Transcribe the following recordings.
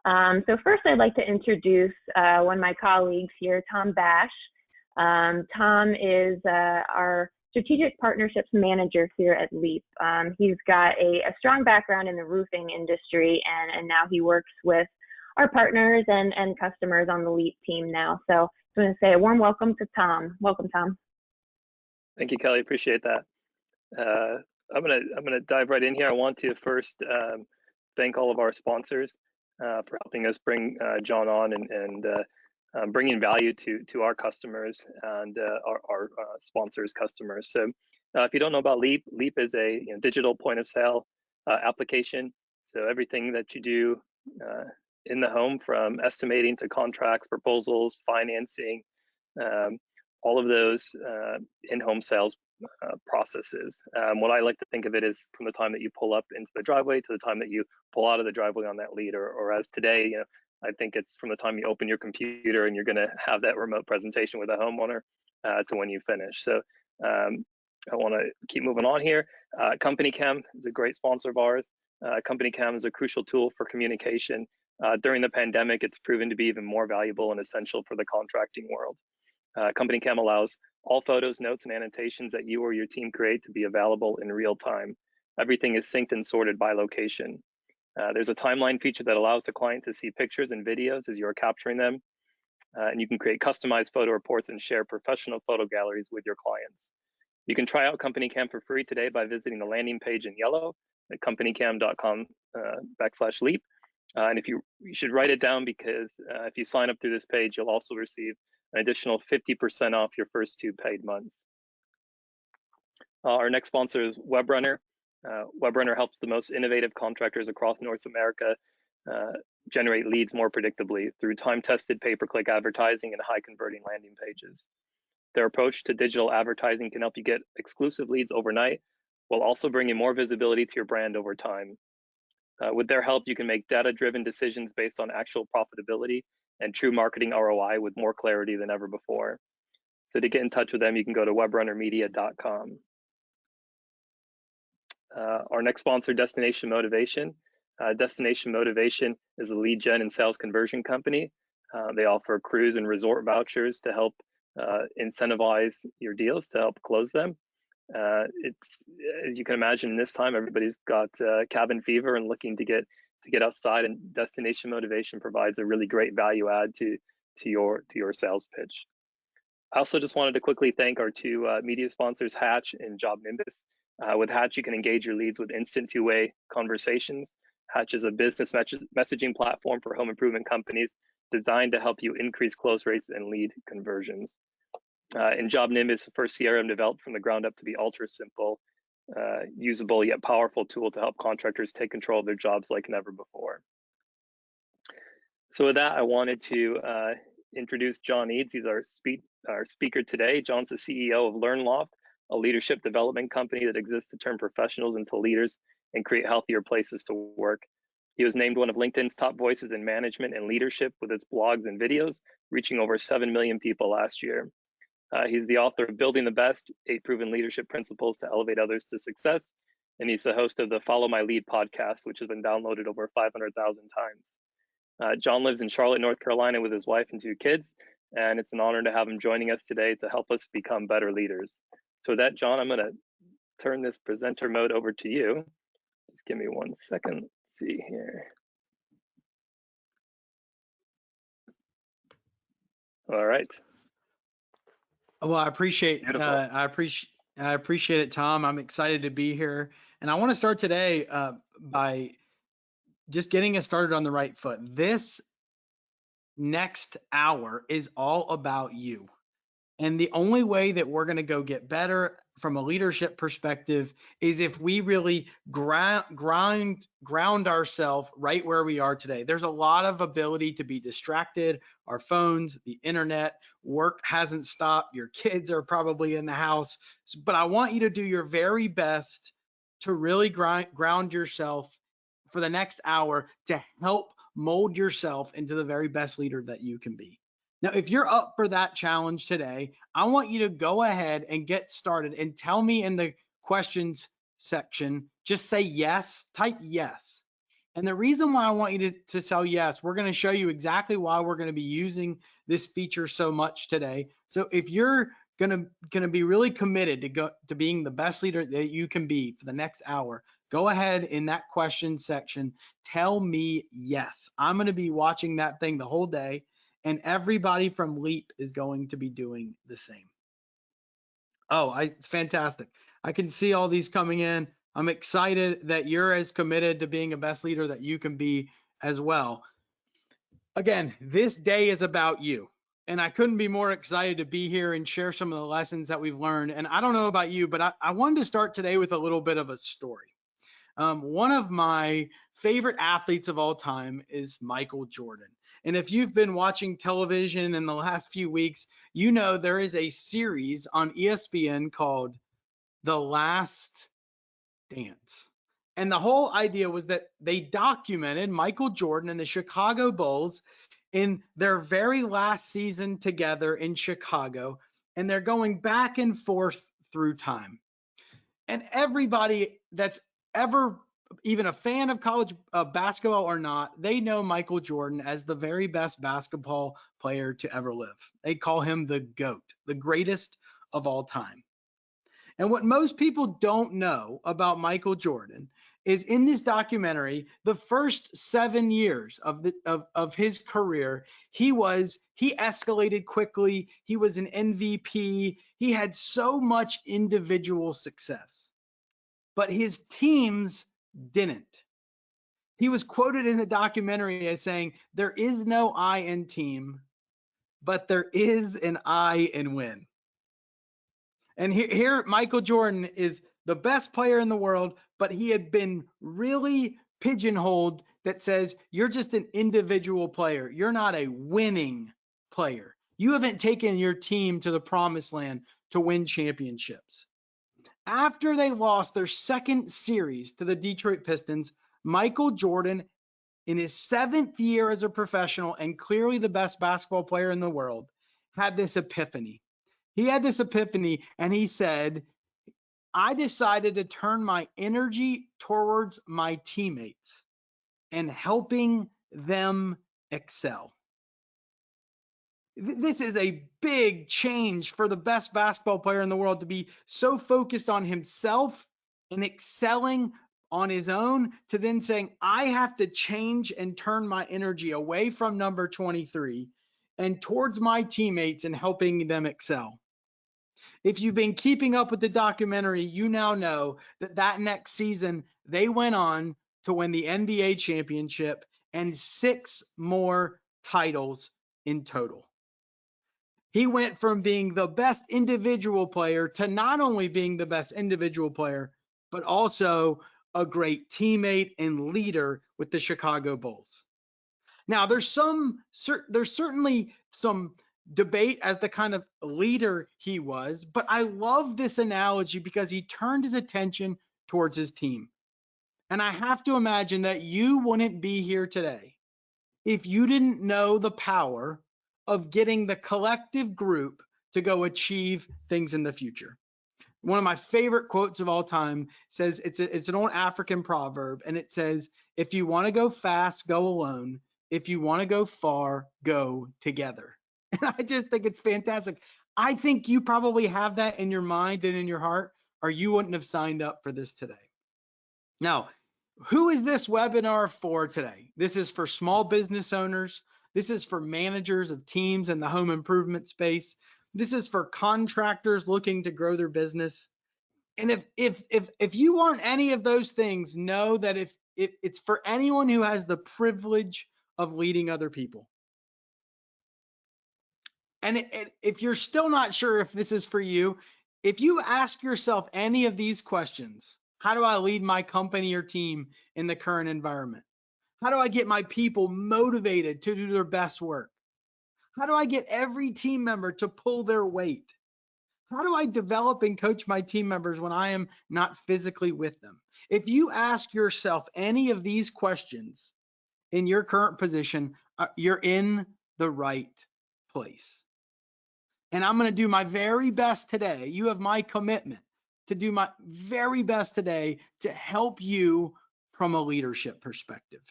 So first, I'd like to introduce one of my colleagues here, Tom Bash. Tom is our Strategic Partnerships Manager here at LEAP. He's got a strong background in the roofing industry, and now he works with our partners and customers on the LEAP team now. So I want to say a warm welcome to Tom. Welcome, Tom. Thank you, Kelly. Appreciate that. I'm gonna dive right in here. I want to first thank all of our sponsors for helping us bring John on and bringing value to our customers and our sponsors' customers. So if you don't know about LEAP, LEAP is a digital point of sale application. So everything that you do in the home, from estimating to contracts, proposals, financing, all of those in-home sales processes. What I like to think of it is from the time that you pull up into the driveway to the time that you pull out of the driveway on that lead, or as today, I think it's from the time you open your computer and you're going to have that remote presentation with a homeowner to when you finish. So I want to keep moving on here. CompanyCam is a great sponsor of ours. CompanyCam is a crucial tool for communication. During the pandemic, it's proven to be even more valuable and essential for the contracting world. CompanyCam allows all photos, notes, and annotations that you or your team create to be available in real time. Everything is synced and sorted by location. There's a timeline feature that allows the client to see pictures and videos as you're capturing them. And you can create customized photo reports and share professional photo galleries with your clients. You can try out CompanyCam for free today by visiting the landing page in yellow at companycam.com/leap. And if you should write it down, because if you sign up through this page, you'll also receive an additional 50% off your first 2 paid months. Our next sponsor is WebRunner. WebRunner helps the most innovative contractors across North America generate leads more predictably through time-tested pay-per-click advertising and high-converting landing pages. Their approach to digital advertising can help you get exclusive leads overnight, while also bringing more visibility to your brand over time. With their help, you can make data-driven decisions based on actual profitability and true marketing ROI with more clarity than ever before. So to get in touch with them, you can go to webrunnermedia.com. Our next sponsor, Destination Motivation. Destination Motivation is a lead gen and sales conversion company. They offer cruise and resort vouchers to help incentivize your deals, to help close them. It's, as you can imagine, this time everybody's got cabin fever and looking to get outside, and Destination Motivation provides a really great value add to your sales pitch. I also just wanted to quickly thank our 2 media sponsors, Hatch and Job Nimbus. With Hatch, you can engage your leads with instant 2-way conversations. Hatch is a business messaging platform for home improvement companies designed to help you increase close rates and lead conversions. And Job Nimbus, the first CRM developed from the ground up to be ultra simple, usable yet powerful tool to help contractors take control of their jobs like never before. So with that, I wanted to introduce John Eades. He's our speaker today. John's the CEO of LearnLoft, a leadership development company that exists to turn professionals into leaders and create healthier places to work. He was named one of LinkedIn's top voices in management and leadership with its blogs and videos, reaching over 7 million people last year. He's the author of Building the Best, 8 Proven Leadership Principles to Elevate Others to Success. And he's the host of the Follow My Lead podcast, which has been downloaded over 500,000 times. John lives in Charlotte, North Carolina with his wife and 2 kids. And it's an honor to have him joining us today to help us become better leaders. So with that, John, I'm going to turn this presenter mode over to you. Just give me 1 second. Let's see here. All right. Well, I appreciate it, Tom. I'm excited to be here, and I want to start today by just getting us started on the right foot. This next hour is all about you, and the only way that we're going to go get better from a leadership perspective is if we really ground ourselves right where we are today. There's a lot of ability to be distracted. Our phones, the internet, work hasn't stopped. Your kids are probably in the house. But I want you to do your very best to really ground yourself for the next hour to help mold yourself into the very best leader that you can be. Now, if you're up for that challenge today, I want you to go ahead and get started and tell me in the questions section, just say yes, type yes. And the reason why I want you to tell yes, we're going to show you exactly why we're going to be using this feature so much today. So if you're going to be really committed to being the best leader that you can be for the next hour, go ahead in that question section, tell me yes. I'm going to be watching that thing the whole day, and everybody from Leap is going to be doing the same. Oh, it's fantastic. I can see all these coming in. I'm excited that you're as committed to being a best leader that you can be as well. Again, this day is about you. And I couldn't be more excited to be here and share some of the lessons that we've learned. And I don't know about you, but I wanted to start today with a little bit of a story. One of my favorite athletes of all time is Michael Jordan. And if you've been watching television in the last few weeks, you know there is a series on ESPN called The Last Dance. And the whole idea was that they documented Michael Jordan and the Chicago Bulls in their very last season together in Chicago, and they're going back and forth through time. And everybody that's ever even a fan of college basketball or not, they know Michael Jordan as the very best basketball player to ever live. They call him the GOAT, the greatest of all time. And what most people don't know about Michael Jordan is in this documentary, the first 7 years of his career, he escalated quickly. He was an MVP. He had so much individual success, but his teams didn't. He was quoted in the documentary as saying, "There is no I in team, but there is an I in win." And here Michael Jordan is the best player in the world, but he had been really pigeonholed that says, you're just an individual player. You're not a winning player. You haven't taken your team to the promised land to win championships. After they lost their second series to the Detroit Pistons, Michael Jordan, in his 7th year as a professional and clearly the best basketball player in the world, had this epiphany. He had this epiphany and he said, I decided to turn my energy towards my teammates and helping them excel. This is a big change for the best basketball player in the world to be so focused on himself and excelling on his own to then saying, I have to change and turn my energy away from number 23 and towards my teammates and helping them excel. If you've been keeping up with the documentary, you now know that next season, they went on to win the NBA championship and 6 more titles in total. He went from being the best individual player to not only being the best individual player, but also a great teammate and leader with the Chicago Bulls. Now, there's certainly some debate as the kind of leader he was, but I love this analogy because he turned his attention towards his team. And I have to imagine that you wouldn't be here today if you didn't know the power of getting the collective group to go achieve things in the future. One of my favorite quotes of all time says, it's an old African proverb, and it says, if you want to go fast, go alone. If you want to go far, go together. And I just think it's fantastic. I think you probably have that in your mind and in your heart, or you wouldn't have signed up for this today. Now, who is this webinar for today? This is for small business owners. This is for managers of teams in the home improvement space. This is for contractors looking to grow their business. And if you aren't any of those things, know that if it's for anyone who has the privilege of leading other people. And if you're still not sure if this is for you, if you ask yourself any of these questions, how do I lead my company or team in the current environment? How do I get my people motivated to do their best work? How do I get every team member to pull their weight? How do I develop and coach my team members when I am not physically with them? If you ask yourself any of these questions in your current position, you're in the right place. And I'm going to do my very best today. You have my commitment to do my very best today to help you from a leadership perspective.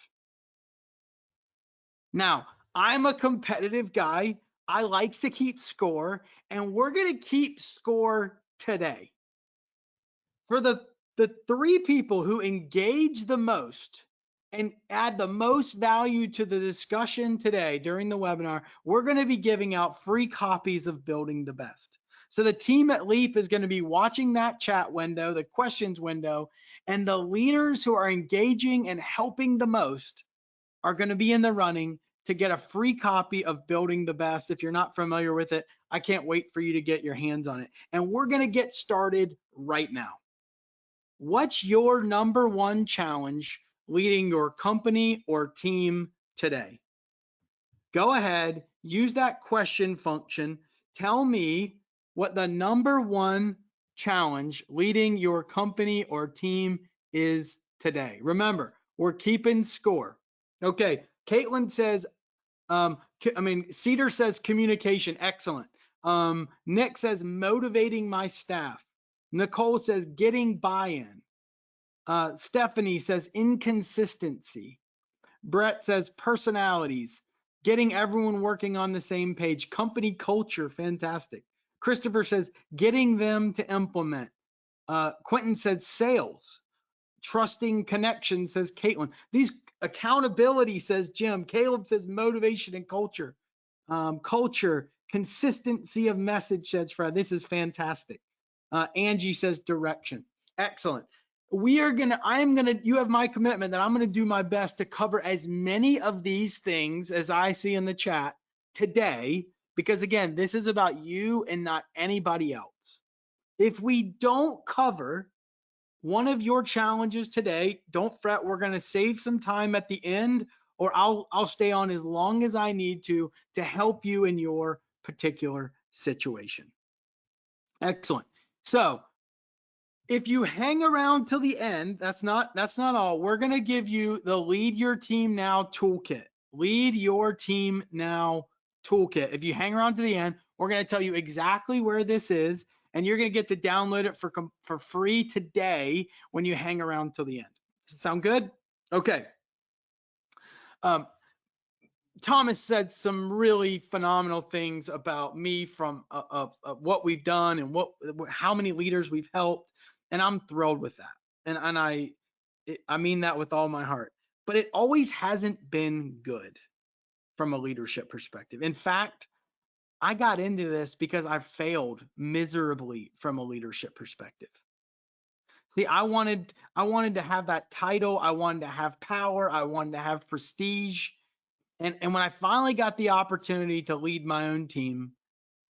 Now, I'm a competitive guy. I like to keep score, and we're going to keep score today. For the 3 people who engage the most and add the most value to the discussion today during the webinar, we're going to be giving out free copies of Building the Best. So the team at Leap is going to be watching that chat window, the questions window, and the leaders who are engaging and helping the most are going to be in the running to get a free copy of Building the Best. If you're not familiar with it, I can't wait for you to get your hands on it. And we're going to get started right now. What's your number 1 challenge leading your company or team today? Go ahead, use that question function. Tell me what the number 1 challenge leading your company or team is today. Remember, we're keeping score. Okay, Caitlin says, Cedar says communication, excellent. Nick says motivating my staff. Nicole says getting buy-in. Stephanie says inconsistency. Brett says personalities, getting everyone working on the same page. Company culture, fantastic. Christopher says getting them to implement. Quentin said sales. Trusting connection, says Caitlin. These accountability, says Jim. Caleb says motivation and culture. Culture, consistency of message, says Fred. This is fantastic. Angie says direction. Excellent. You have my commitment that I'm going to do my best to cover as many of these things as I see in the chat today, because again, this is about you and not anybody else. If we don't cover one of your challenges today, don't fret, we're going to save some time at the end, or I'll stay on as long as I need to help you in your particular situation. Excellent. So if you hang around till the end, that's not all. We're going to give you the Lead Your Team Now toolkit. Lead Your Team Now toolkit. If you hang around to the end, we're going to tell you exactly where this is, and you're going to get to download it for free today when you hang around till the end. Does it sound good? Okay. Thomas said some really phenomenal things about me from what we've done and how many leaders we've helped, and I'm thrilled with that. And I mean that with all my heart. But it always hasn't been good from a leadership perspective. In fact, I got into this because I failed miserably from a leadership perspective. See, I wanted to have that title, I wanted to have power, I wanted to have prestige. And when I finally got the opportunity to lead my own team,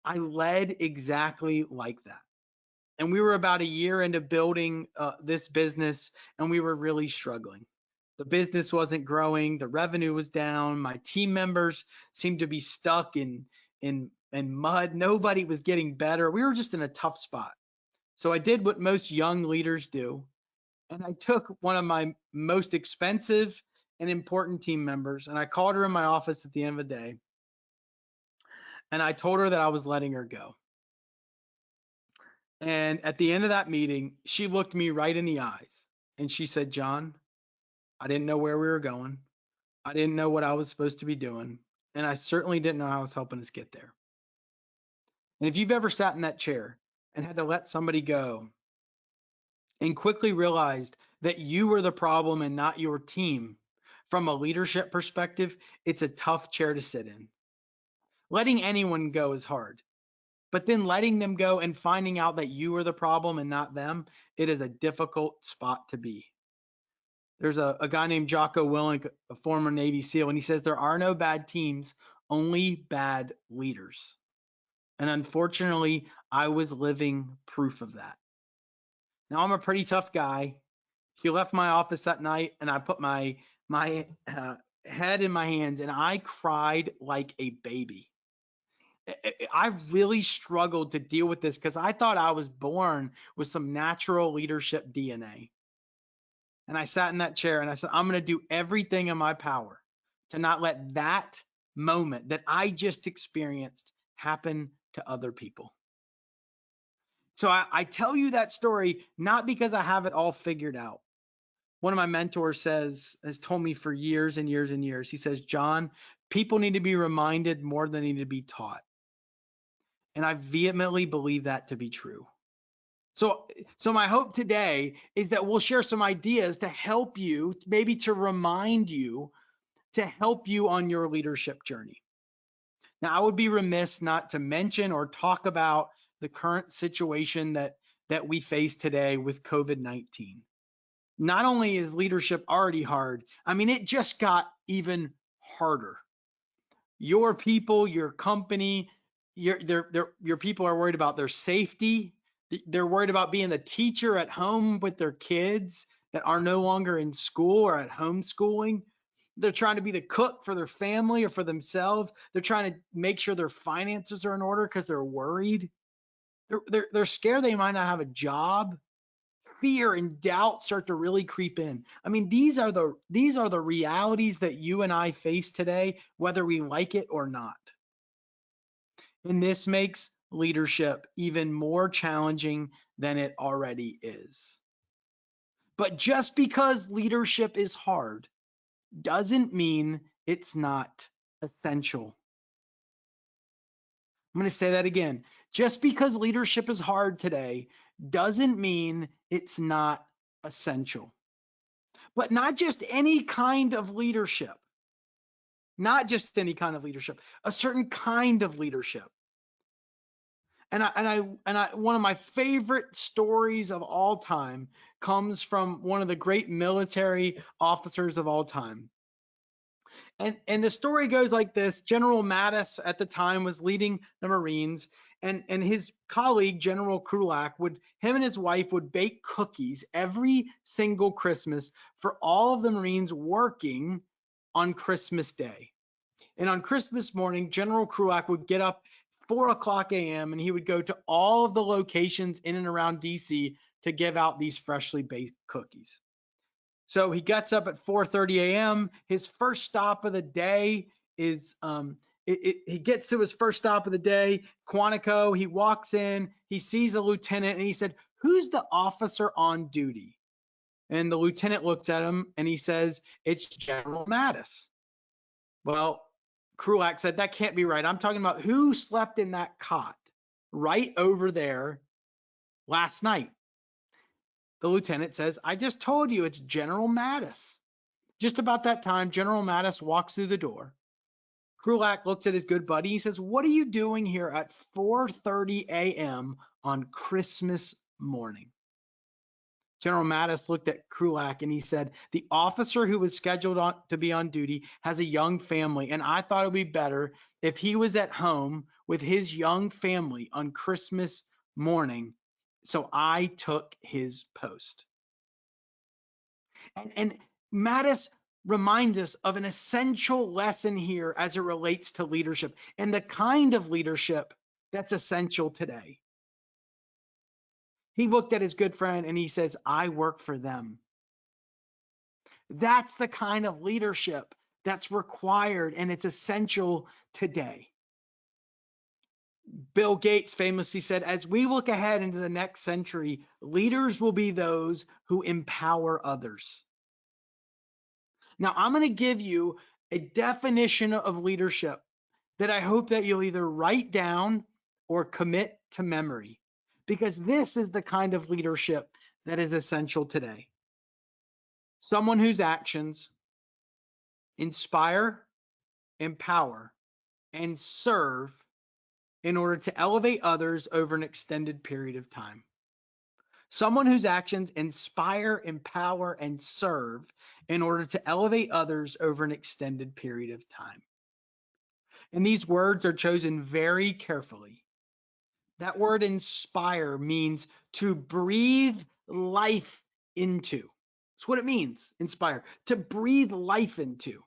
I led exactly like that. And we were about a year into building this business, and we were really struggling. The business wasn't growing, the revenue was down, my team members seemed to be stuck in mud. Nobody was getting better. We were just in a tough spot. So I did what most young leaders do, and I took one of my most expensive and important team members, and I called her in my office at the end of the day, and I told her that I was letting her go. And at the end of that meeting, she looked me right in the eyes, and she said, "John, I didn't know where we were going. I didn't know what I was supposed to be doing, and I certainly didn't know how I was helping us get there." And if you've ever sat in that chair and had to let somebody go and quickly realized that you were the problem and not your team, from a leadership perspective, it's a tough chair to sit in. Letting anyone go is hard, but then letting them go and finding out that you are the problem and not them, it is a difficult spot to be. There's a guy named Jocko Willink, a former Navy SEAL, and he says there are no bad teams, only bad leaders. And unfortunately, I was living proof of that. Now, I'm a pretty tough guy. She left my office that night, and I put my head in my hands, and I cried like a baby. I really struggled to deal with this because I thought I was born with some natural leadership DNA. And I sat in that chair and I said, I'm going to do everything in my power to not let that moment that I just experienced happen to other people. So I tell you that story not because I have it all figured out, one of my mentors has told me for years and years and years, he says, John, people need to be reminded more than they need to be taught. And I vehemently believe that to be true. So my hope today is that we'll share some ideas to help you, maybe to remind you, to help you on your leadership journey. Now, I would be remiss not to mention or talk about the current situation that we face today with COVID-19. Not only is leadership already hard, I mean, it just got even harder. Your people, your company, your people are worried about their safety. They're worried about being the teacher at home with their kids that are no longer in school or at homeschooling. They're trying to be the cook for their family or for themselves. They're trying to make sure their finances are in order because they're worried. They're scared they might not have a job. Fear and doubt start to really creep in. I mean, these are the realities that you and I face today, whether we like it or not. And this makes leadership even more challenging than it already is. But just because leadership is hard doesn't mean it's not essential. I'm going to say that again. Just because leadership is hard today doesn't mean it's not essential. But not just any kind of leadership. Not just any kind of leadership, a certain kind of leadership. And I one of my favorite stories of all time comes from one of the great military officers of all time. And the story goes like this. General Mattis at the time was leading the Marines, and his colleague, General Krulak, him and his wife would bake cookies every single Christmas for all of the Marines working on Christmas Day. And on Christmas morning, General Krulak would get up 4:00 a.m. and he would go to all of the locations in and around DC to give out these freshly baked cookies. So he gets up at 4:30 a.m. His first stop of the day is he gets to his first stop of the day, Quantico. He walks in, he sees a lieutenant, and he said, "Who's the officer on duty?" And the lieutenant looks at him and he says, "It's General Mattis." Well, Krulak said, "That can't be right. I'm talking about who slept in that cot right over there last night." The lieutenant says, "I just told you it's General Mattis." Just about that time, General Mattis walks through the door. Krulak looks at his good buddy. He says, "What are you doing here at 4:30 a.m. on Christmas morning?" General Mattis looked at Krulak and he said, "The officer who was scheduled to be on duty has a young family, and I thought it would be better if he was at home with his young family on Christmas morning. So I took his post." And Mattis reminds us of an essential lesson here as it relates to leadership and the kind of leadership that's essential today. He looked at his good friend and he says, "I work for them." That's the kind of leadership that's required and it's essential today. Bill Gates famously said, "As we look ahead into the next century, leaders will be those who empower others." Now, I'm going to give you a definition of leadership that I hope that you'll either write down or commit to memory, because this is the kind of leadership that is essential today. Someone whose actions inspire, empower, and serve in order to elevate others over an extended period of time. Someone whose actions inspire, empower, and serve in order to elevate others over an extended period of time. And these words are chosen very carefully. That word inspire means to breathe life into. That's what it means, inspire, to breathe life into.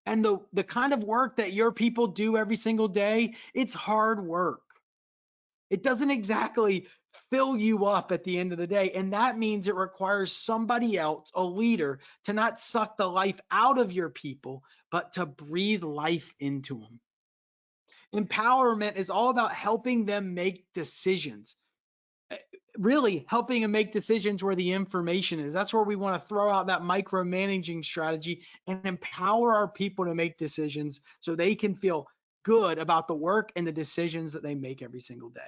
And the kind of work that your people do every single day, it's hard work. It doesn't exactly fill you up at the end of the day. And that means it requires somebody else, a leader, to not suck the life out of your people, but to breathe life into them. Empowerment is all about helping them make decisions. really helping them make decisions where the information is. That's where we want to throw out that micromanaging strategy and empower our people to make decisions so they can feel good about the work and the decisions that they make every single day.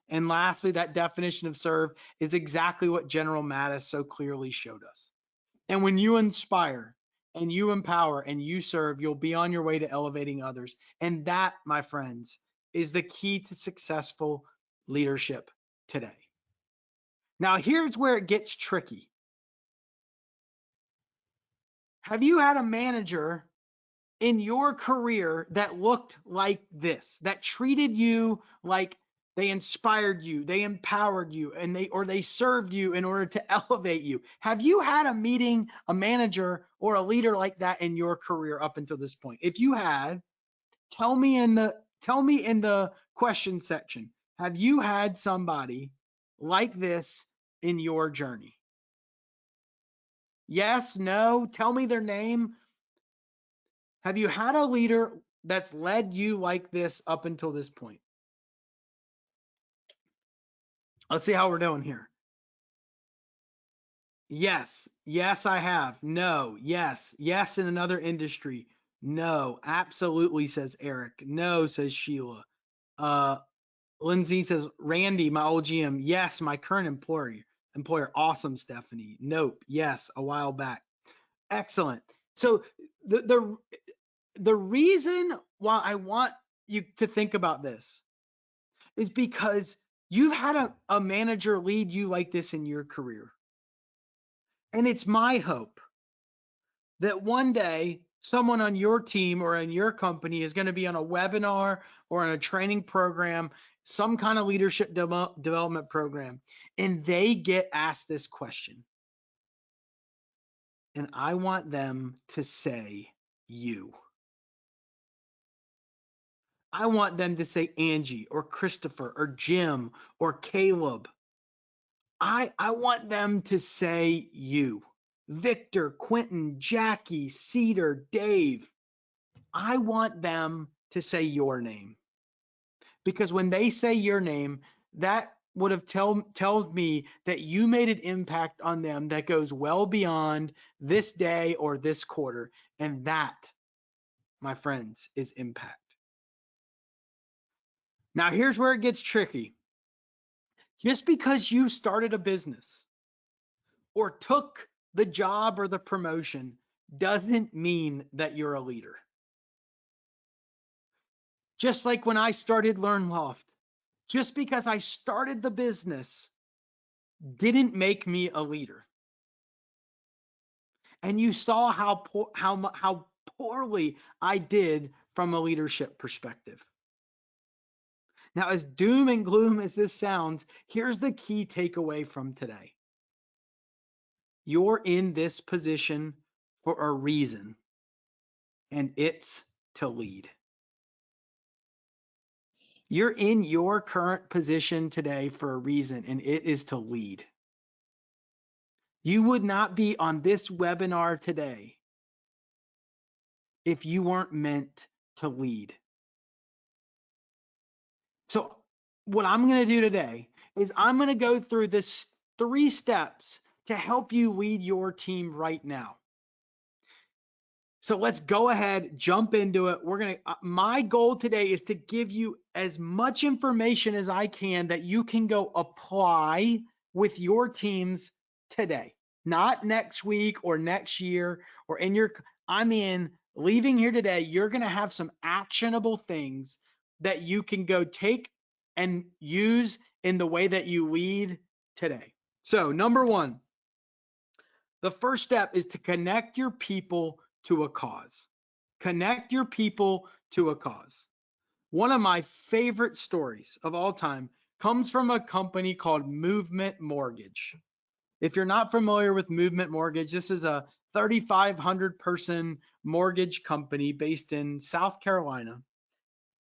And lastly, that definition of serve is exactly what General Mattis so clearly showed us. And when you inspire and you empower and you serve, you'll be on your way to elevating others. And that, my friends, is the key to successful leadership today. Now, here's where it gets tricky. Have you had a manager in your career that looked like this, that treated you like they inspired you, they empowered you, and they served you in order to elevate you? Have you had a meeting, a manager, or a leader like that in your career up until this point? If you had, tell me in the question section. Have you had somebody like this in your journey? Yes, no, tell me their name. Have you had a leader that's led you like this up until this point? Let's see how we're doing here. Yes, yes, I have. No, yes, yes, in another industry. No, absolutely, says Eric. No, says Sheila. Lindsay says, Randy, my old GM. Yes, my current employer. Awesome, Stephanie. Nope. Yes, a while back. Excellent. So the reason why I want you to think about this is because you've had a manager lead you like this in your career. And it's my hope that one day someone on your team or in your company is going to be on a webinar or on a training program, some kind of leadership development program, and they get asked this question. And I want them to say you. I want them to say Angie or Christopher or Jim or Caleb. I want them to say you. Victor, Quentin, Jackie, Cedar, Dave. I want them to say your name. Because when they say your name, that would have told me that you made an impact on them that goes well beyond this day or this quarter. And that, my friends, is impact. Now, here's where it gets tricky. Just because you started a business or took the job or the promotion doesn't mean that you're a leader. Just like when I started LearnLoft, just because I started the business didn't make me a leader. And you saw how poorly I did from a leadership perspective. Now, as doom and gloom as this sounds, here's the key takeaway from today. You're in this position for a reason, and it's to lead. You're in your current position today for a reason, and it is to lead. You would not be on this webinar today if you weren't meant to lead. So what I'm going to do today is I'm going to go through this 3 steps to help you lead your team right now. So let's go ahead, jump into it. My goal today is to give you as much information as I can that you can go apply with your teams today, not next week or next year or leaving here today, you're going to have some actionable things that you can go take and use in the way that you lead today. So number 1, the first step is to connect your people to a cause. Connect your people to a cause. One of my favorite stories of all time comes from a company called Movement Mortgage. If you're not familiar with Movement Mortgage, this is a 3,500 person mortgage company based in South Carolina.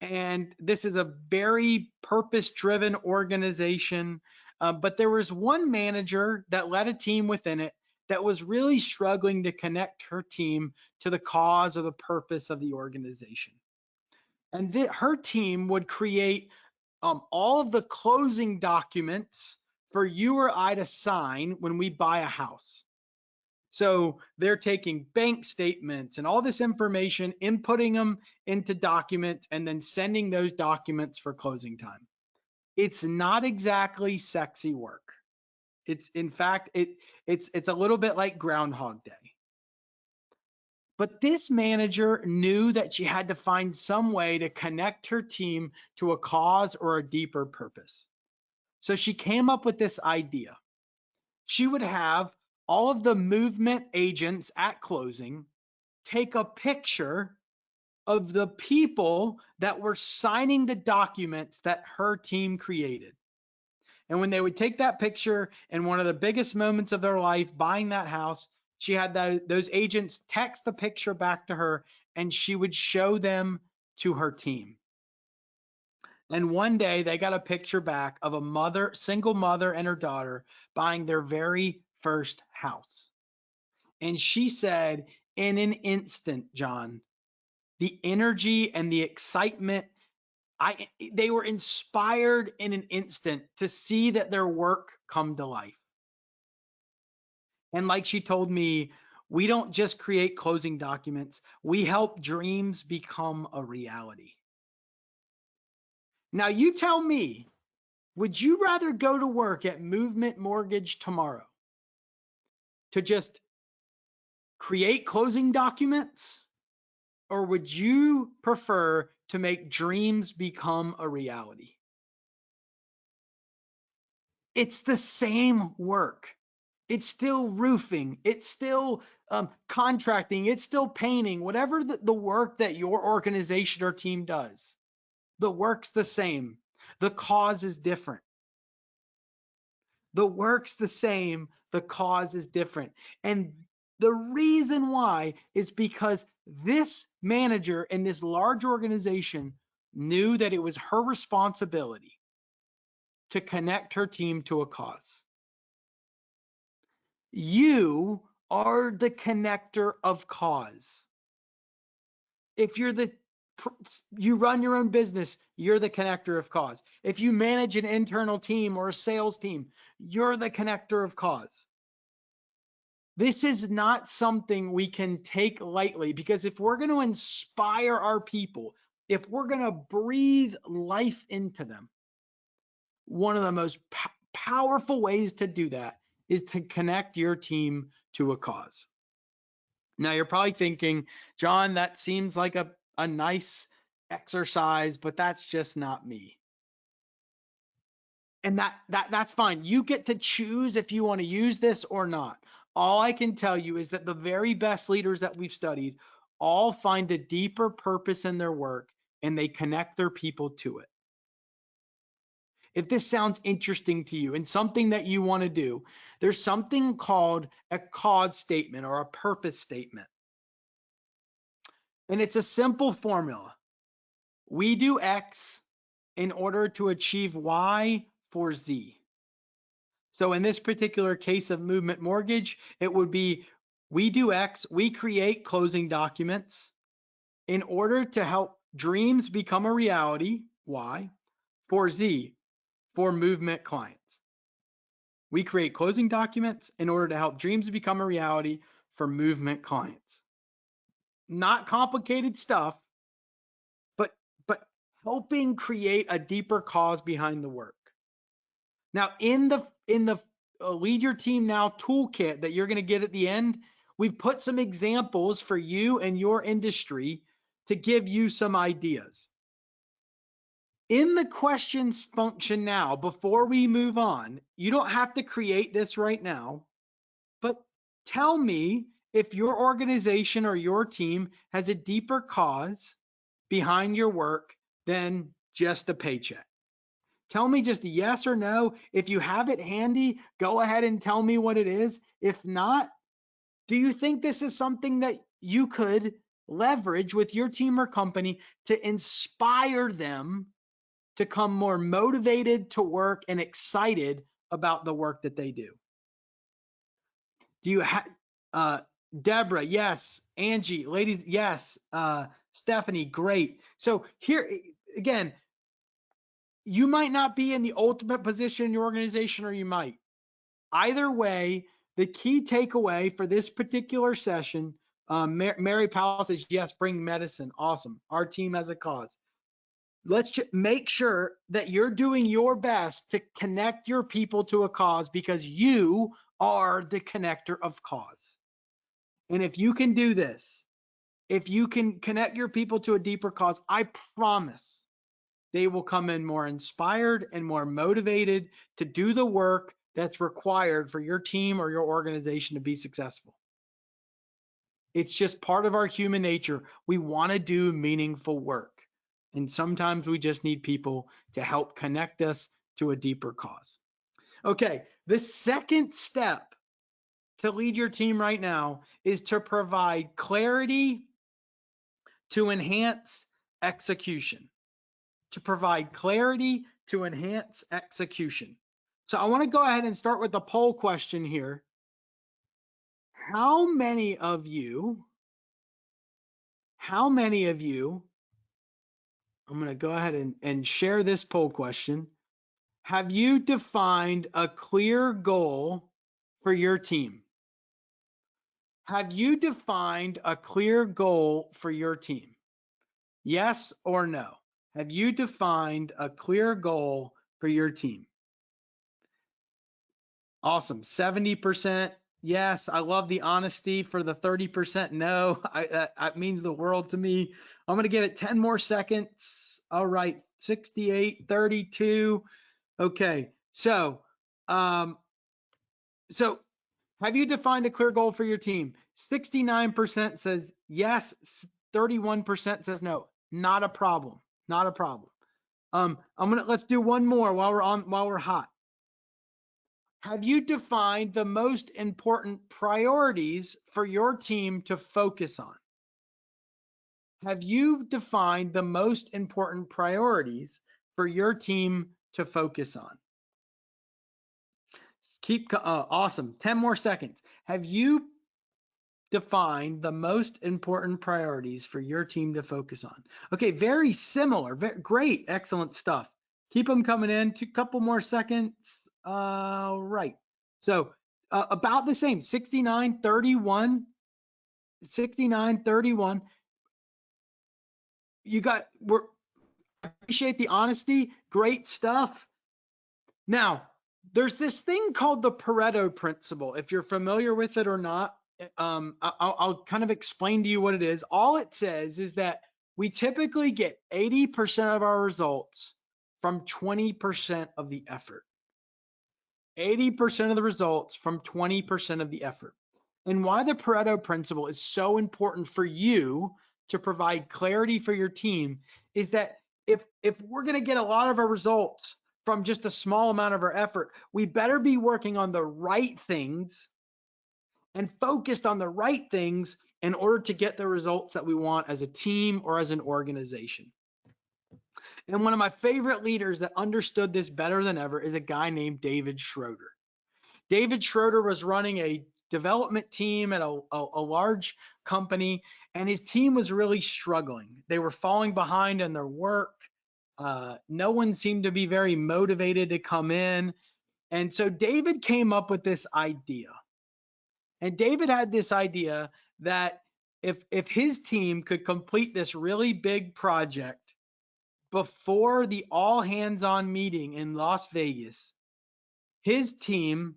And this is a very purpose-driven organization. But there was one manager that led a team within it that was really struggling to connect her team to the cause or the purpose of the organization. And her team would create all of the closing documents for you or I to sign when we buy a house. So they're taking bank statements and all this information, inputting them into documents, and then sending those documents for closing time. It's not exactly sexy work. It's, in fact, it's a little bit like Groundhog Day. But this manager knew that she had to find some way to connect her team to a cause or a deeper purpose. So she came up with this idea. She would have all of the movement agents at closing take a picture of the people that were signing the documents that her team created. And when they would take that picture in one of the biggest moments of their life, buying that house, she had those agents text the picture back to her, and she would show them to her team. And one day they got a picture back of a single mother and her daughter buying their very first house. And she said, in an instant, John, the energy and the excitement, they were inspired in an instant to see that their work come to life. And like she told me, we don't just create closing documents, we help dreams become a reality. Now you tell me, would you rather go to work at Movement Mortgage tomorrow to just create closing documents, or would you prefer to make dreams become a reality? It's the same work. It's still roofing. It's still contracting. It's still painting. Whatever the work that your organization or team does, the work's the same. The cause is different. The work's the same. The cause is different. And the reason why is because this manager in this large organization knew that it was her responsibility to connect her team to a cause. You are the connector of cause. If you run your own business, you're the connector of cause. If you manage an internal team or a sales team, you're the connector of cause. This is not something we can take lightly, because if we're going to inspire our people, if we're going to breathe life into them, one of the most powerful ways to do that is to connect your team to a cause. Now you're probably thinking, John, that seems like a nice exercise, but that's just not me. And that's fine. You get to choose if you want to use this or not. All I can tell you is that the very best leaders that we've studied all find a deeper purpose in their work, and they connect their people to it. If this sounds interesting to you and something that you want to do, there's something called a cause statement or a purpose statement. And it's a simple formula. We do X in order to achieve Y for Z. So in this particular case of Movement Mortgage, it would be, we do X, we create closing documents in order to help dreams become a reality, Y, for Z, for Movement clients. We create closing documents in order to help dreams become a reality for Movement clients. Not complicated stuff, but helping create a deeper cause behind the work. Now, in the Lead Your Team Now toolkit that you're going to get at the end, we've put some examples for you and your industry to give you some ideas. In the questions function now, before we move on, you don't have to create this right now, but tell me if your organization or your team has a deeper cause behind your work than just a paycheck. Tell me just a yes or no. If you have it handy, go ahead and tell me what it is. If not, do you think this is something that you could leverage with your team or company to inspire them to come more motivated to work and excited about the work that they do? Do you have, Deborah, yes. Angie, ladies, yes. Stephanie, great. So here, again, you might not be in the ultimate position in your organization, or you might. Either way, the key takeaway for this particular session, Mary Powell says, yes, bring medicine. Awesome. Our team has a cause. Let's make sure that you're doing your best to connect your people to a cause, because you are the connector of cause. And if you can do this, if you can connect your people to a deeper cause, I promise they will come in more inspired and more motivated to do the work that's required for your team or your organization to be successful. It's just part of our human nature. We want to do meaningful work. And sometimes we just need people to help connect us to a deeper cause. Okay, the second step to lead your team right now is to provide clarity to enhance execution. To provide clarity to enhance execution. So I want to go ahead and start with the poll question here. How many of you, I'm going to go ahead and share this poll question. Have you defined a clear goal for your team? Have you defined a clear goal for your team? Yes or no? Have you defined a clear goal for your team? Awesome. 70% yes. I love the honesty. For the 30% no, that means the world to me. I'm going to give it 10 more seconds. All right. 68, 32. Okay. So have you defined a clear goal for your team? 69% says yes. 31% says no. Not a problem. Not a problem. Let's do one more while we're hot. Have you defined the most important priorities for your team to focus on? Have you defined the most important priorities for your team to focus on? Awesome. 10 more seconds. Have you defined the most important priorities for your team to focus on? Okay, very similar. Great, excellent stuff. Keep them coming in. A couple more seconds. Right. So about the same, 69, 31. I appreciate the honesty. Great stuff. Now, there's this thing called the Pareto principle. If you're familiar with it or not, I'll kind of explain to you what it is. All it says is that we typically get 80% of our results from 20% of the effort. 80% of the results from 20% of the effort. And why the Pareto principle is so important for you to provide clarity for your team is that if we're going to get a lot of our results from just a small amount of our effort, we better be working on the right things and focused on the right things in order to get the results that we want as a team or as an organization. And one of my favorite leaders that understood this better than ever is a guy named David Schroeder. David Schroeder was running a development team at a large company, and his team was really struggling. They were falling behind in their work. No one seemed to be very motivated to come in. And so David came up with this idea. And David had this idea that if his team could complete this really big project before the all hands on meeting in Las Vegas, his team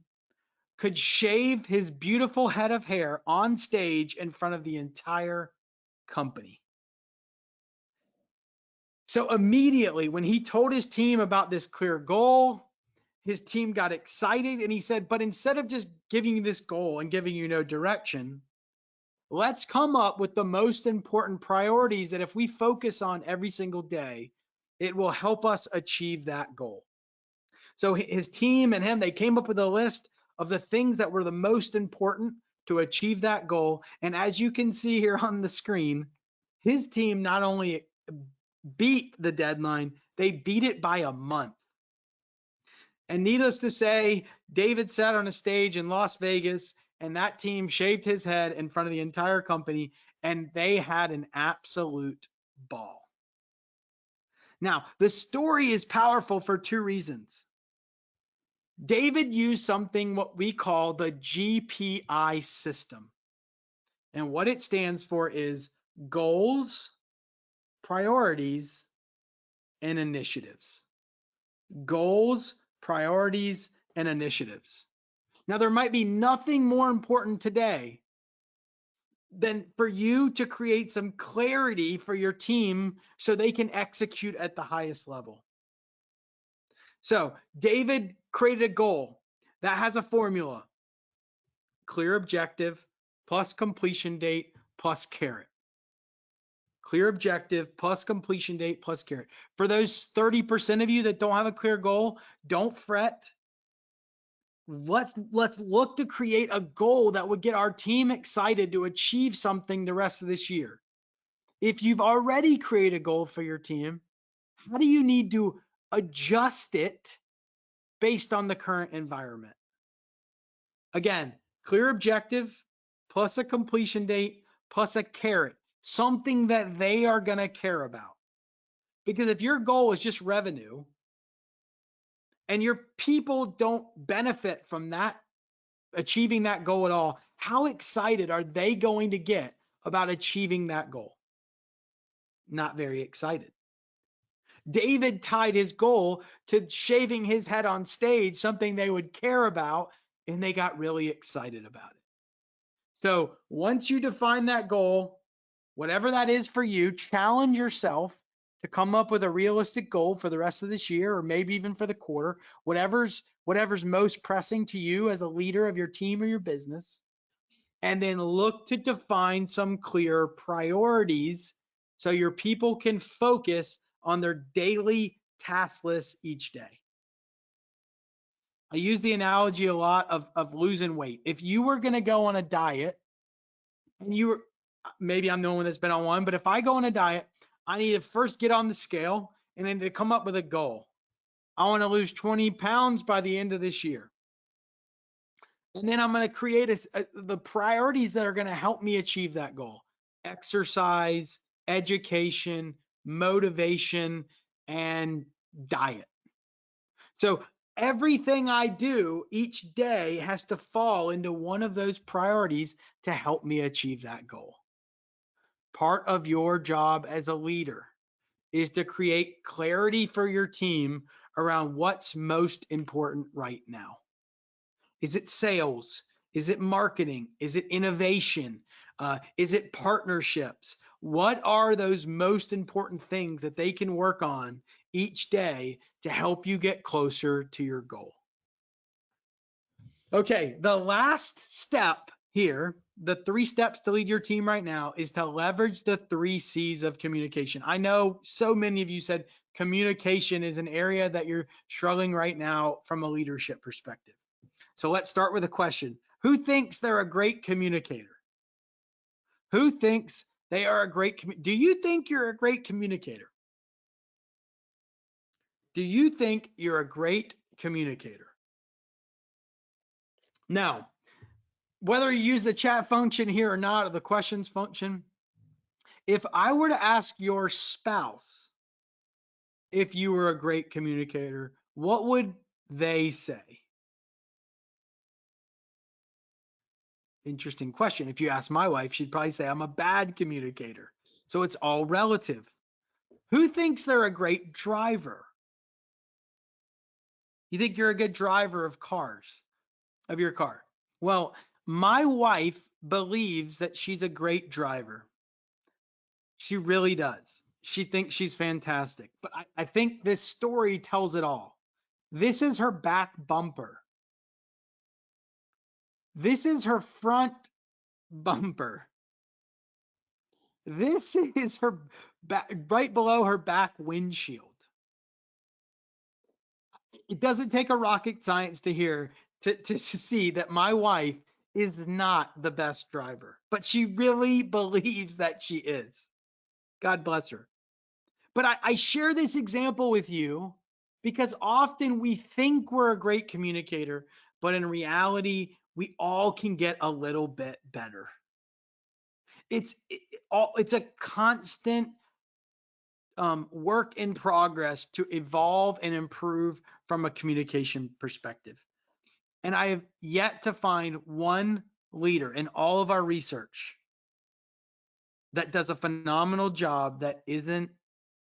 could shave his beautiful head of hair on stage in front of the entire company. So immediately when he told his team about this clear goal, his team got excited, and he said, but instead of just giving you this goal and giving you no direction, let's come up with the most important priorities that if we focus on every single day, it will help us achieve that goal. So his team and him, they came up with a list of the things that were the most important to achieve that goal. And as you can see here on the screen, his team not only beat the deadline, they beat it by a month. And needless to say, David sat on a stage in Las Vegas, and that team shaved his head in front of the entire company, and they had an absolute ball. Now, the story is powerful for two reasons. David used something what we call the GPI system. And what it stands for is goals, priorities, and initiatives. Goals, priorities, and initiatives. Now, there might be nothing more important today than for you to create some clarity for your team so they can execute at the highest level. So David created a goal that has a formula: clear objective plus completion date plus carrot. Clear objective plus completion date plus carrot. For those 30% of you that don't have a clear goal, don't fret. Let's look to create a goal that would get our team excited to achieve something the rest of this year. If you've already created a goal for your team, how do you need to adjust it based on the current environment? Again, clear objective plus a completion date plus a carrot, something that they are going to care about. Because if your goal is just revenue and your people don't benefit from that, achieving that goal at all, how excited are they going to get about achieving that goal? Not very excited. David tied his goal to shaving his head on stage, something they would care about, and they got really excited about it. So once you define that goal, whatever that is for you, challenge yourself to come up with a realistic goal for the rest of this year, or maybe even for the quarter, whatever's most pressing to you as a leader of your team or your business. And then look to define some clear priorities so your people can focus on their daily task list each day. I use the analogy a lot of losing weight. If you were going to go on a diet, and you were, maybe I'm the only one that's been on one, but if I go on a diet, I need to first get on the scale and then to come up with a goal. I want to lose 20 pounds by the end of this year. And then I'm going to create the priorities that are going to help me achieve that goal: exercise, education, motivation, and diet. So everything I do each day has to fall into one of those priorities to help me achieve that goal. Part of your job as a leader is to create clarity for your team around what's most important right now. Is it sales? Is it marketing? Is it innovation? Is it partnerships? What are those most important things that they can work on each day to help you get closer to your goal? Okay, the last step here, the 3 steps to lead your team right now, is to leverage the 3 C's of communication. I know so many of you said communication is an area that you're struggling right now from a leadership perspective. So let's start with a question. Who thinks they're a great communicator? Who thinks they are a great do you think you're a great communicator? Do you think you're a great communicator? Now, whether you use the chat function here or not, or the questions function, if I were to ask your spouse if you were a great communicator, what would they say? Interesting question. If you ask my wife, she'd probably say I'm a bad communicator. So it's all relative. Who thinks they're a great driver? You think you're a good driver of your car? Well, my wife believes that she's a great driver. She really does. She thinks she's fantastic. But I think this story tells it all. This is her back bumper. This is her front bumper. This is her back, right below her back windshield. It doesn't take a rocket science to see that my wife is not the best driver, but she really believes that she is. God bless her. But I share this example with you because often we think we're a great communicator, but in reality, we all can get a little bit better. It's a constant work in progress to evolve and improve from a communication perspective. And I have yet to find one leader in all of our research that does a phenomenal job that isn't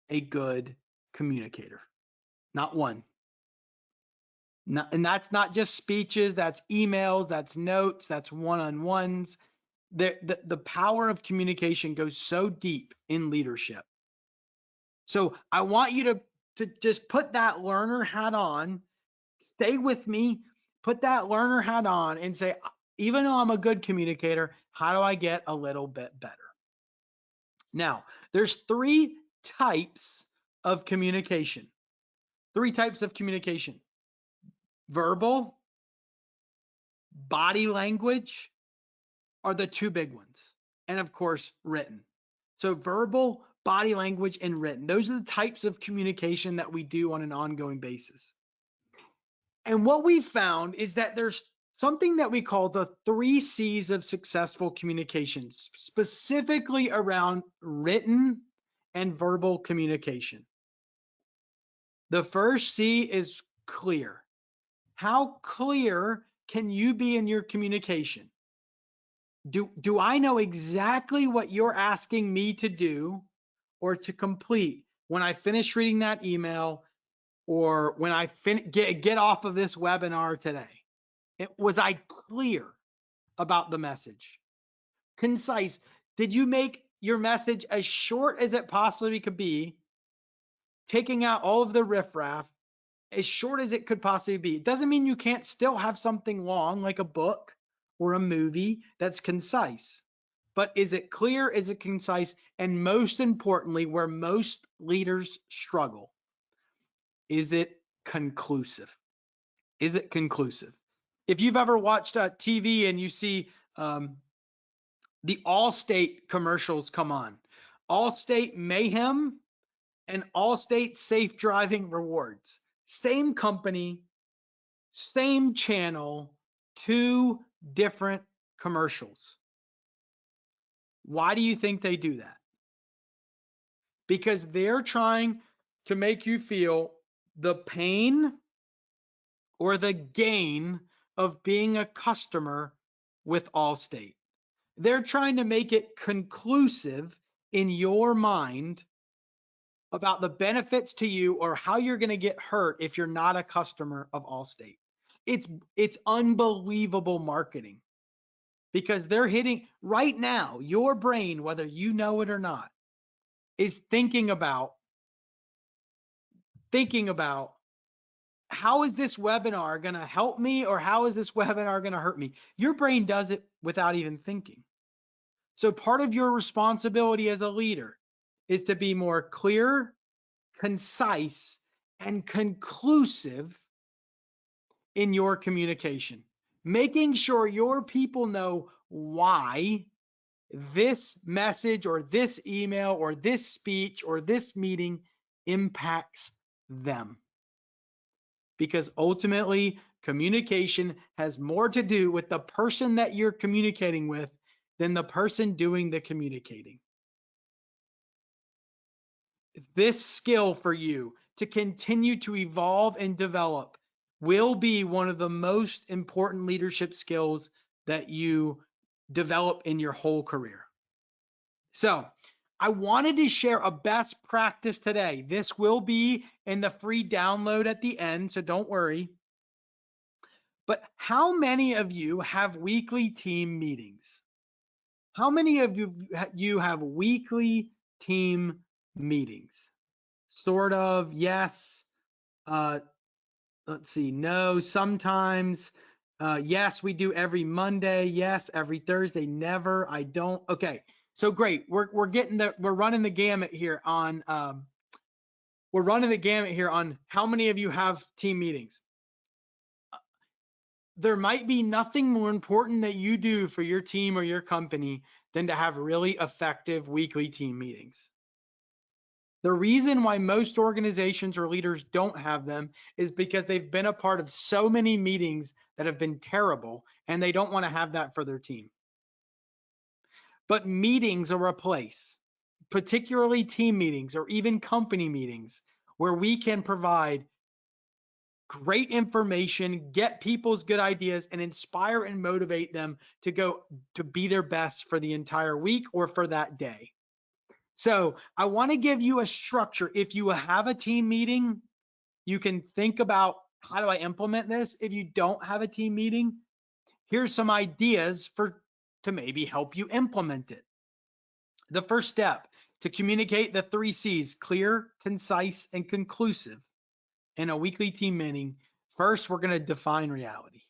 a good communicator. Not one. And that's not just speeches, that's emails, that's notes, that's one-on-ones. The power of communication goes so deep in leadership. So I want you to just put that learner hat on, stay with me, put that learner hat on and say, even though I'm a good communicator, how do I get a little bit better? Now, there's 3 types of communication. 3 types of communication: verbal, body language are the 2 big ones. And of course, written. So verbal, body language, and written. Those are the types of communication that we do on an ongoing basis. And what we found is that there's something that we call the 3 C's of successful communications, specifically around written and verbal communication. The first C is clear. How clear can you be in your communication? Do I know exactly what you're asking me to do or to complete when I finish reading that email or when I get off of this webinar today? Was I clear about the message? Concise. Did you make your message as short as it possibly could be, taking out all of the riffraff, as short as it could possibly be? It doesn't mean you can't still have something long like a book or a movie that's concise. But is it clear? Is it concise? And most importantly, where most leaders struggle, is it conclusive? Is it conclusive? If you've ever watched TV and you see the Allstate commercials come on, Allstate Mayhem and Allstate Safe Driving Rewards, same company, same channel, 2 different commercials. Why do you think they do that? Because they're trying to make you feel the pain or the gain of being a customer with Allstate. They're trying to make it conclusive in your mind about the benefits to you or how you're going to get hurt if you're not a customer of Allstate. It's unbelievable marketing, because they're hitting right now, your brain, whether you know it or not, is thinking about how is this webinar going to help me or how is this webinar going to hurt me? Your brain does it without even thinking. So part of your responsibility as a leader is to be more clear, concise, and conclusive in your communication, making sure your people know why this message or this email or this speech or this meeting impacts them. Because ultimately, communication has more to do with the person that you're communicating with than the person doing the communicating. This skill for you to continue to evolve and develop will be one of the most important leadership skills that you develop in your whole career. So I wanted to share a best practice today. This will be in the free download at the end, so don't worry. But how many of you have weekly team meetings? How many of you have weekly team meetings? Sort of, yes. Let's see, no, sometimes. Yes, we do every Monday. Yes, every Thursday. Never, I don't. Okay, so great. We're running the gamut here on how many of you have team meetings. There might be nothing more important that you do for your team or your company than to have really effective weekly team meetings. The reason why most organizations or leaders don't have them is because they've been a part of so many meetings that have been terrible, and they don't want to have that for their team. But meetings are a place. particularly team meetings or even company meetings, where we can provide great information, get people's good ideas, and inspire and motivate them to go to be their best for the entire week or for that day. So I want to give you a structure. If you have a team meeting, you can think about, how do I implement this? If you don't have a team meeting, here's some ideas to maybe help you implement it. The first step, to communicate the 3 C's, clear, concise, and conclusive, in a weekly team meeting. First, we're going to define reality.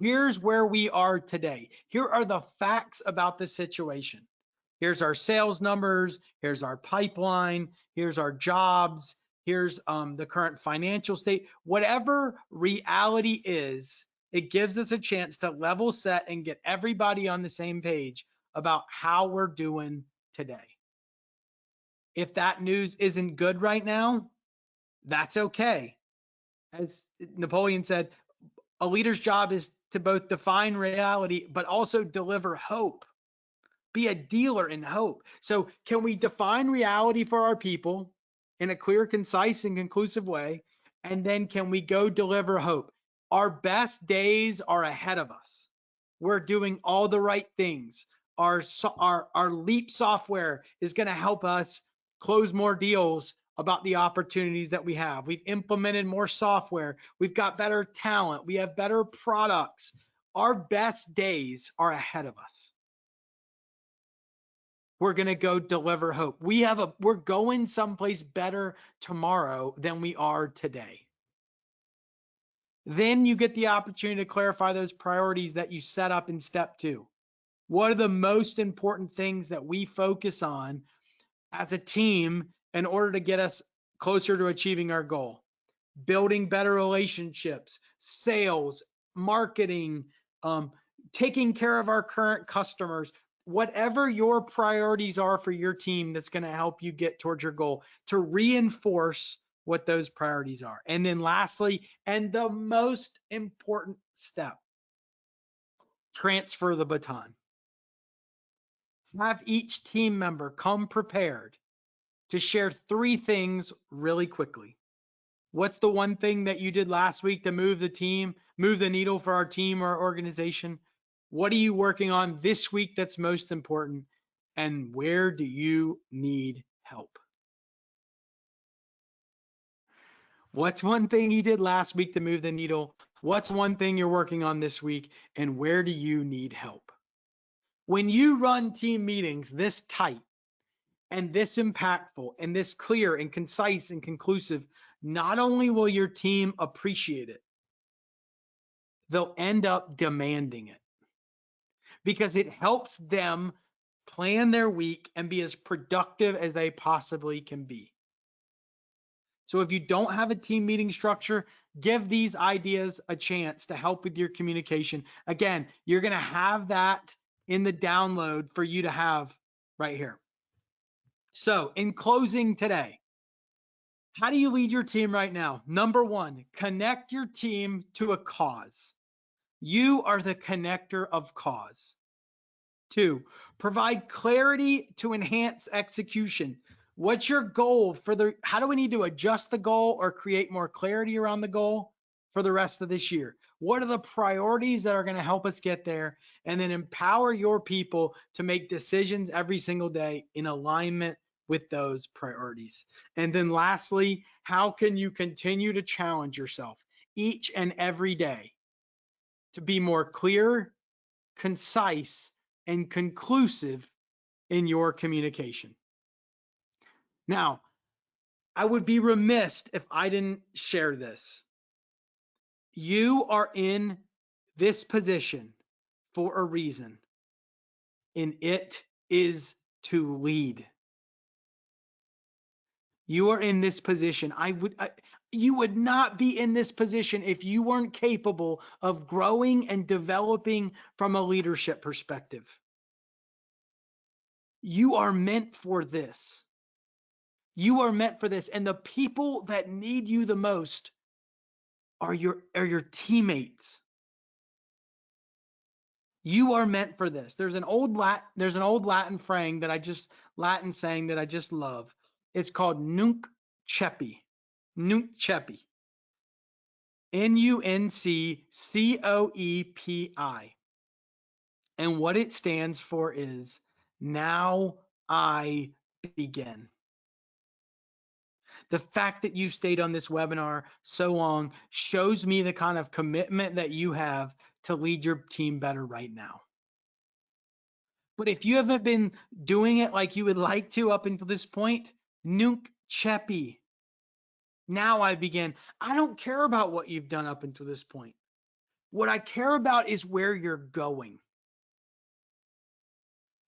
Here's where we are today. Here are the facts about the situation. Here's our sales numbers. Here's our pipeline. Here's our jobs. Here's the current financial state. Whatever reality is, it gives us a chance to level set and get everybody on the same page about how we're doing today. If that news isn't good right now, that's okay. As Napoleon said, a leader's job is to both define reality, but also deliver hope. Be a dealer in hope. So can we define reality for our people in a clear, concise, and conclusive way? And then can we go deliver hope? Our best days are ahead of us. We're doing all the right things. Our Leap software is going to help us close more deals about the opportunities that we have. We've implemented more software. We've got better talent. We have better products. Our best days are ahead of us. We're going to go deliver hope. We're going someplace better tomorrow than we are today. Then you get the opportunity to clarify those priorities that you set up in step 2. What are the most important things that we focus on as a team in order to get us closer to achieving our goal? Building better relationships, sales, marketing, taking care of our current customers, whatever your priorities are for your team that's going to help you get towards your goal, to reinforce what those priorities are. And then lastly, and the most important step, transfer the baton. Have each team member come prepared to share 3 things really quickly. What's the one thing that you did last week to move the needle for our team or our organization? What are you working on this week that's most important? And where do you need help? What's one thing you did last week to move the needle? What's one thing you're working on this week? And where do you need help? When you run team meetings this tight and this impactful and this clear and concise and conclusive, not only will your team appreciate it, they'll end up demanding it, because it helps them plan their week and be as productive as they possibly can be. So if you don't have a team meeting structure, give these ideas a chance to help with your communication. Again, you're going to have that in the download for you to have right here. So in closing today, how do you lead your team right now? Number 1, connect your team to a cause. You are the connector of cause. 2, provide clarity to enhance execution. What's your goal how do we need to adjust the goal or create more clarity around the goal for the rest of this year? What are the priorities that are going to help us get there? And then empower your people to make decisions every single day in alignment with those priorities. And then lastly, how can you continue to challenge yourself each and every day to be more clear, concise, and conclusive in your communication? Now, I would be remiss if I didn't share this. You are in this position for a reason, and it is to lead. You are in this position. You would not be in this position if you weren't capable of growing and developing from a leadership perspective. You are meant for this. You are meant for this. And the people that need you the most are your teammates. You are meant for this. There's an old Latin saying that I just love. It's called nunc cepi. Nunc cepi. NUNCCOEPI. And what it stands for is now I begin. The fact that you stayed on this webinar so long shows me the kind of commitment that you have to lead your team better right now. But if you haven't been doing it like you would like to up until this point, nunc cepi. Now I begin. I don't care about what you've done up until this point. What I care about is where you're going.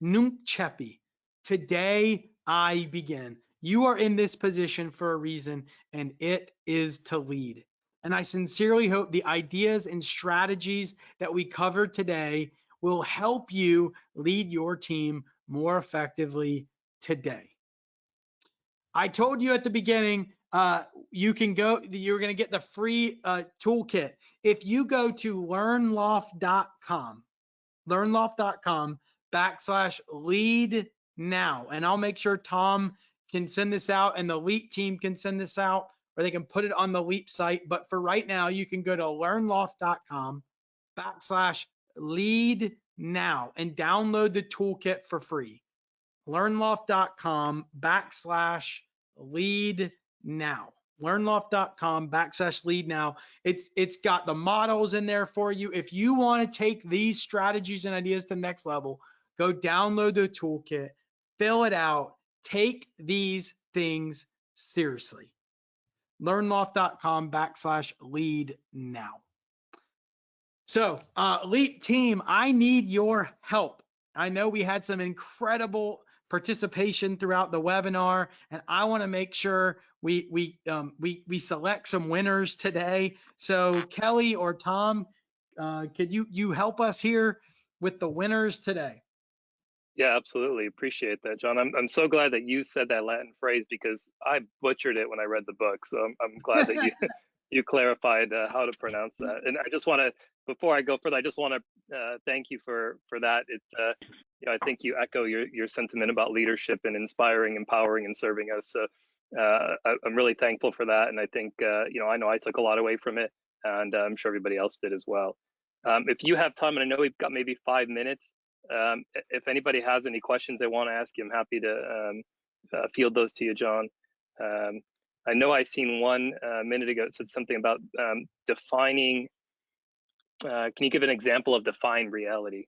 Nunc cepi. Today I begin. You are in this position for a reason, and it is to lead. And I sincerely hope the ideas and strategies that we covered today will help you lead your team more effectively today. I told you at the beginning, you're going to get the free toolkit. If you go to learnloft.com/lead now, and I'll make sure Tom can send this out and the LEAP team can send this out, or they can put it on the LEAP site. But for right now, you can go to learnloft.com/lead now and download the toolkit for free. learnloft.com/lead now. learnloft.com/lead now. It's got the models in there for you. If you want to take these strategies and ideas to the next level, go download the toolkit, fill it out, take these things seriously. learnloft.com/lead now. So, LEAP team, I need your help. I know we had some incredible participation throughout the webinar, and I want to make sure we select some winners today. So, Kelly or Tom, could you help us here with the winners today? Yeah, absolutely. Appreciate that, John. I'm so glad that you said that Latin phrase because I butchered it when I read the book. So I'm glad that you clarified how to pronounce that. And I just want to, before I go further, I just want to thank you for that. I think you echo your sentiment about leadership and inspiring, empowering, and serving us. So I'm really thankful for that. And I think I know I took a lot away from it, and I'm sure everybody else did as well. If you have time, and I know we've got maybe 5 minutes. If anybody has any questions they want to ask you, I'm happy to field those to you, John. I know I seen one a minute ago that said something about defining. Can you give an example of define reality?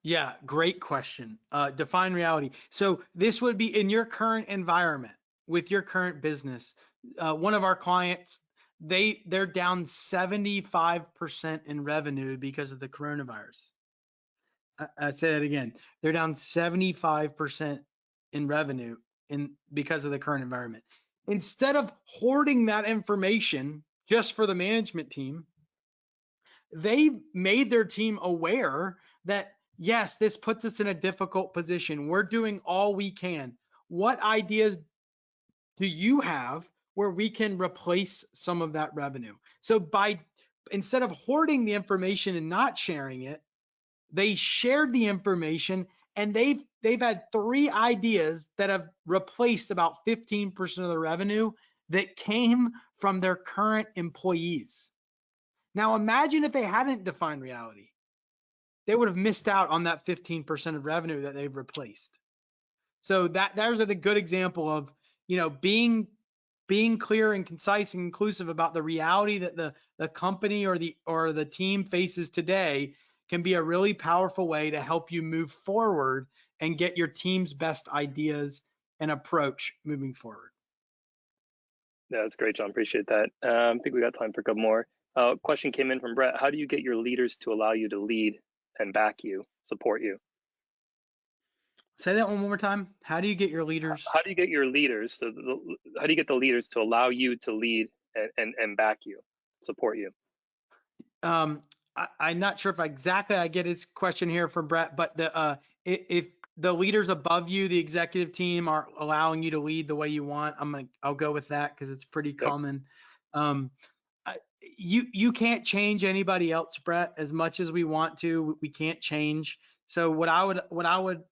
Yeah, great question. Define reality. So this would be in your current environment with your current business. One of our clients, they're down 75% in revenue because of the coronavirus. I say that again. They're down 75% in revenue because of the current environment. Instead of hoarding that information just for the management team, they made their team aware that, yes, this puts us in a difficult position. We're doing all we can. What ideas do you have where we can replace some of that revenue? So instead of hoarding the information and not sharing it, they shared the information, and they've had 3 ideas that have replaced about 15% of the revenue that came from their current employees. Now imagine if they hadn't defined reality. They would have missed out on that 15% of revenue that they've replaced. So there's a good example of, being clear and concise and inclusive about the reality that the company or the team faces today can be a really powerful way to help you move forward and get your team's best ideas and approach moving forward. Yeah, that's great, John. Appreciate that. I think we got time for a couple more. Question came in from Brett. How do you get your leaders to allow you to lead and back you, support you? Say that one more time. How do you get your leaders? How do you get your leaders? How do you get the leaders to allow you to lead and back you, support you? I'm not sure if I get his question here from Brett, but if the leaders above you, the executive team, are allowing you to lead the way you want, I'll go with that because it's pretty common. you can't change anybody else, Brett, as much as we want to. We can't change. So what I would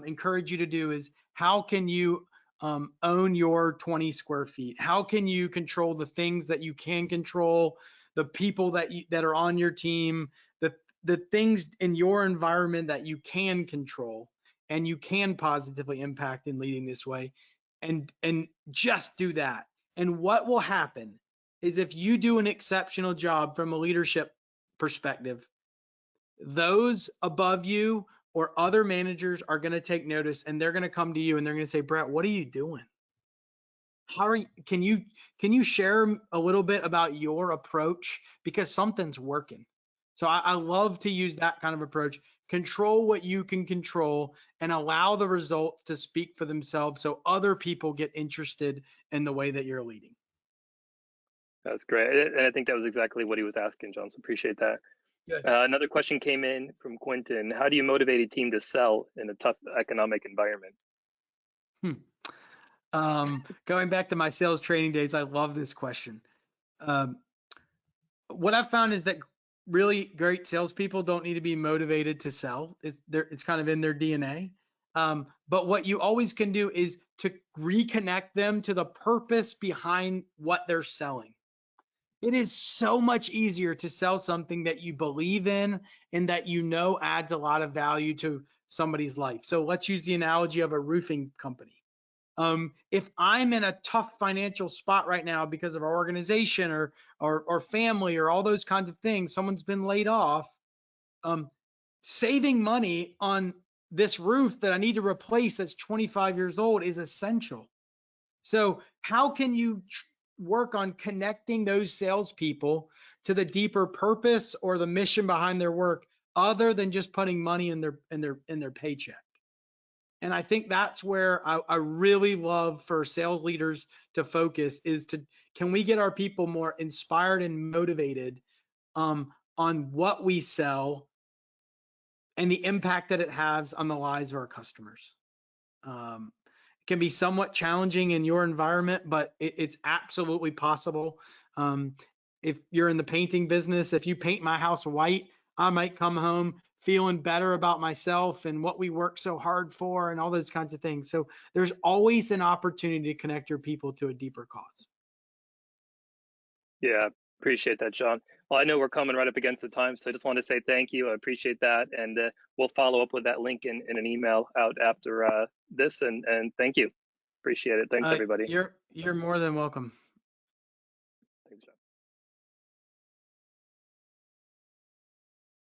encourage you to do is, how can you own your 20 square feet? How can you control the things that you can control, the people that are on your team, the things in your environment that you can control and you can positively impact in leading this way, and just do that. And what will happen is, if you do an exceptional job from a leadership perspective, those above you or other managers are going to take notice, and they're going to come to you and they're going to say, Brett, what are you doing? Can you share a little bit about your approach? Because something's working. So I love to use that kind of approach. Control what you can control and allow the results to speak for themselves, so other people get interested in the way that you're leading. That's great. And I think that was exactly what he was asking, John. So appreciate that. Good. Another question came in from Quentin. How do you motivate a team to sell in a tough economic environment? Going back to my sales training days, I love this question. What I've found is that really great salespeople don't need to be motivated to sell. It's kind of in their DNA. But what you always can do is to reconnect them to the purpose behind what they're selling. It is so much easier to sell something that you believe in and that you know adds a lot of value to somebody's life. So let's use the analogy of a roofing company. If I'm in a tough financial spot right now because of our organization or family or all those kinds of things, someone's been laid off, saving money on this roof that I need to replace that's 25 years old is essential. So how can you work on connecting those salespeople to the deeper purpose or the mission behind their work, other than just putting money in their paycheck? And I think that's where I really love for sales leaders to focus, is can we get our people more inspired and motivated on what we sell and the impact that it has on the lives of our customers. It can be somewhat challenging in your environment, but it's absolutely possible. If you're in the painting business, if you paint my house white, I might come home feeling better about myself and what we work so hard for and all those kinds of things. So there's always an opportunity to connect your people to a deeper cause. Yeah, appreciate that, John. Well, I know we're coming right up against the time, so I just want to say thank you. I appreciate that. And we'll follow up with that link in an email out after this. And thank you. Appreciate it. Thanks, everybody. You're more than welcome.